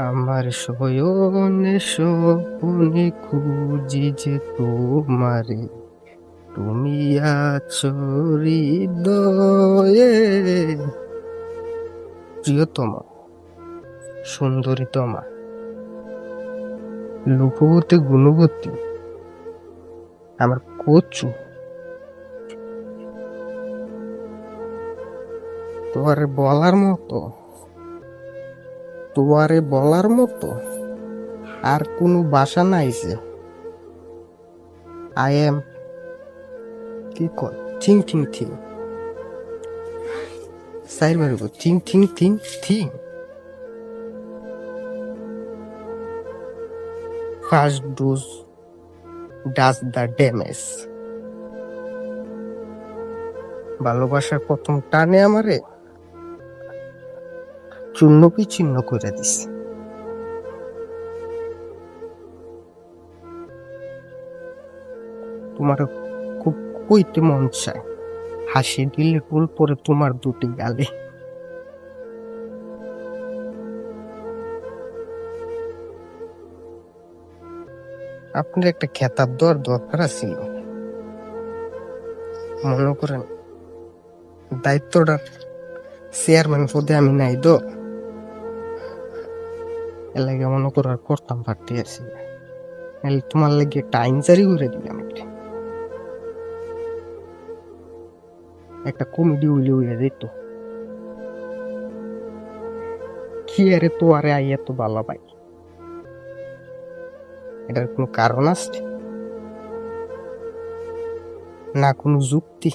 আমার শয়নে স্বপনে খুঁজি যে তোমারে, তুমি আছো হৃদয়ে। প্রিয়তমা, সুন্দরীতমা, রূপবতী গুণবতী, আমার কচু, তোমারে বলার মতো আর কোনো ভাষা নাই যে আই এম কি কয় থিং থিং থিং সাইড মারিব thing thing thing thing. First dose does the damage. ভালোবাসার প্রথম টানে আমারে চূর্ণ বিচ্ছিন্ন করে দিছে। তোমার খুব কইতে মন চায়, হাসি দিলে ফুল পরে তোমার দুটি গালে। আপনার একটা খেতাব দেওয়ার দরকার ছিল, মনে করেন দায়িত্বটা চেয়ারম্যান পদে আমি নাই তো, এর লাগে মনে করার করতাম পারতে আছি, তোমার লাগে একটা আইন জারি করে দিলাম, একটা কমেডি উইলে যেত। কি আরে তো আরে আইয়া তো ভালো পাই, এটার কোনো কারণ আছে না, কোনো যুক্তি?